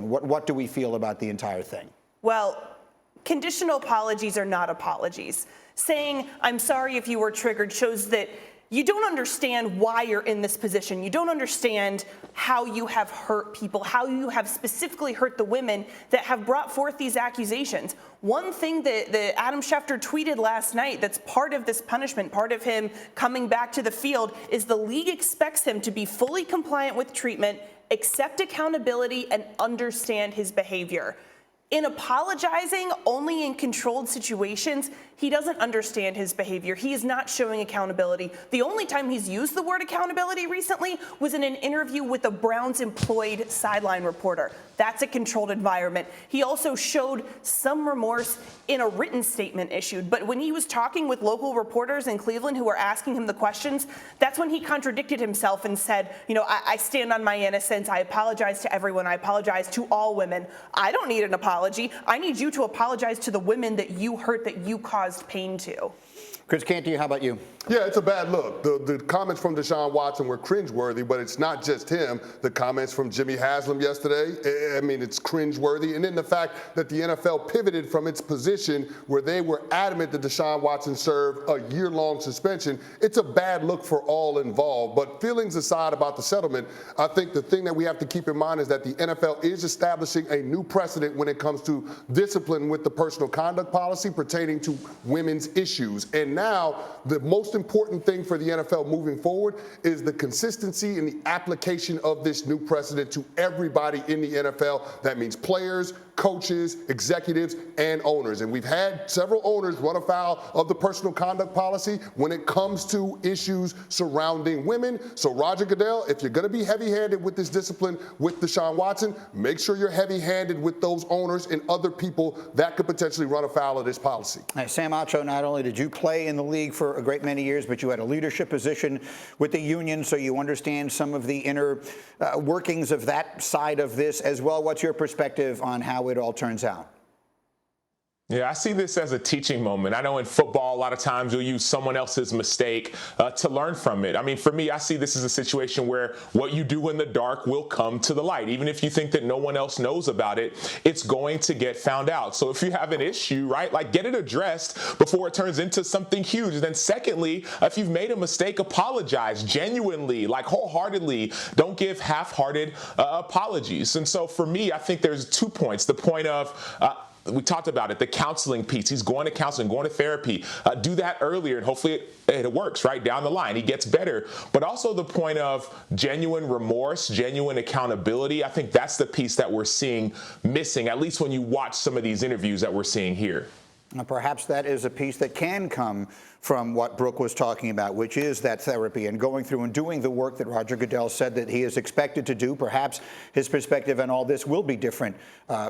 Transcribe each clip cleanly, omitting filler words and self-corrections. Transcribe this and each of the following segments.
What do we feel about the entire thing? Well, conditional apologies are not apologies. Saying, I'm sorry if you were triggered, shows that you don't understand why you're in this position. You don't understand how you have hurt people, how you have specifically hurt the women that have brought forth these accusations. One thing that Adam Schefter tweeted last night that's part of this punishment, part of him coming back to the field, is the league expects him to be fully compliant with treatment, accept accountability, and understand his behavior. In apologizing only in controlled situations, he doesn't understand his behavior. He is not showing accountability. The only time he's used the word accountability recently was in an interview with a Browns employed sideline reporter. That's a controlled environment. He also showed some remorse in a written statement issued. But when he was talking with local reporters in Cleveland who were asking him the questions, that's when he contradicted himself and said, I stand on my innocence. I apologize to everyone. I apologize to all women. I don't need an apology. I need you to apologize to the women that you hurt, that you caused pain to. Chris Canty, how about you? Yeah, it's a bad look. The comments from Deshaun Watson were cringeworthy, but it's not just him. The comments from Jimmy Haslam yesterday, I mean, it's cringeworthy. And then the fact that the NFL pivoted from its position where they were adamant that Deshaun Watson served a year-long suspension, it's a bad look for all involved. But feelings aside about the settlement, I think the thing that we have to keep in mind is that the NFL is establishing a new precedent when it comes to discipline with the personal conduct policy pertaining to women's issues. And now, the most important thing for the NFL moving forward is the consistency and the application of this new precedent to everybody in the NFL. That means players, coaches, executives, and owners. And we've had several owners run afoul of the personal conduct policy when it comes to issues surrounding women. So Roger Goodell, if you're going to be heavy-handed with this discipline with Deshaun Watson, make sure you're heavy-handed with those owners and other people that could potentially run afoul of this policy. Sam Acho, not only did you play in the league for a great many years, but you had a leadership position with the union, so you understand some of the inner workings of that side of this as well. What's your perspective on how it all turns out? Yeah, I see this as a teaching moment. I know in football, a lot of times you'll use someone else's mistake to learn from it. I mean, for me, I see this as a situation where what you do in the dark will come to the light. Even if you think that no one else knows about it, it's going to get found out. So if you have an issue, right, like get it addressed before it turns into something huge. And then secondly, if you've made a mistake, apologize genuinely, like wholeheartedly. Don't give half-hearted apologies. And so for me, I think there's 2 points. The point of we talked about it, the counseling piece. He's going to counseling, going to therapy. Do that earlier, and hopefully it works right down the line. He gets better. But also the point of genuine remorse, genuine accountability. I think that's the piece that we're seeing missing, at least when you watch some of these interviews that we're seeing here. Perhaps that is a piece that can come from what Brooke was talking about, which is that therapy and going through and doing the work that Roger Goodell said that he is expected to do. Perhaps his perspective on all this will be different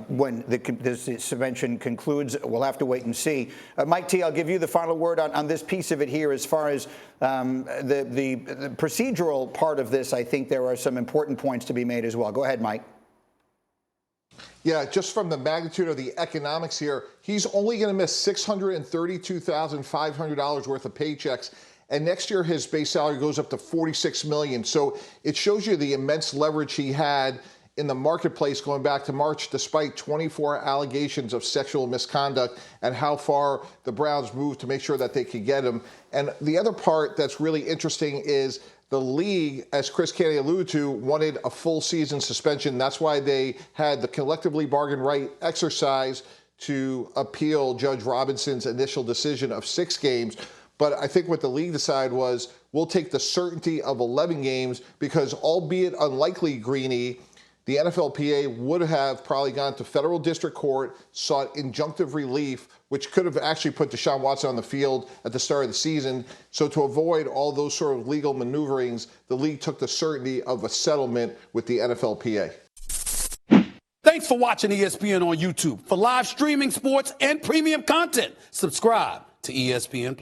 when this suspension concludes. We'll have to wait and see. Mike T., I'll give you the final word on this piece of it here. As far as the procedural part of this, I think there are some important points to be made as well. Go ahead, Mike. Yeah, just from the magnitude of the economics here, he's only going to miss $632,500 worth of paychecks. And next year, his base salary goes up to $46 million. So it shows you the immense leverage he had in the marketplace going back to March, despite 24 allegations of sexual misconduct, and how far the Browns moved to make sure that they could get him. And the other part that's really interesting is the league, as Chris Canty alluded to, wanted a full season suspension. That's why they had the collectively bargained right exercise to appeal Judge Robinson's initial decision of 6 games. But I think what the league decided was, we'll take the certainty of 11 games because, albeit unlikely, Greeny, the NFLPA would have probably gone to federal district court, sought injunctive relief, which could have actually put Deshaun Watson on the field at the start of the season. So to avoid all those sort of legal maneuverings, the league took the certainty of a settlement with the NFLPA. Thanks for watching ESPN on YouTube. For live streaming, sports, and premium content, subscribe to ESPN+.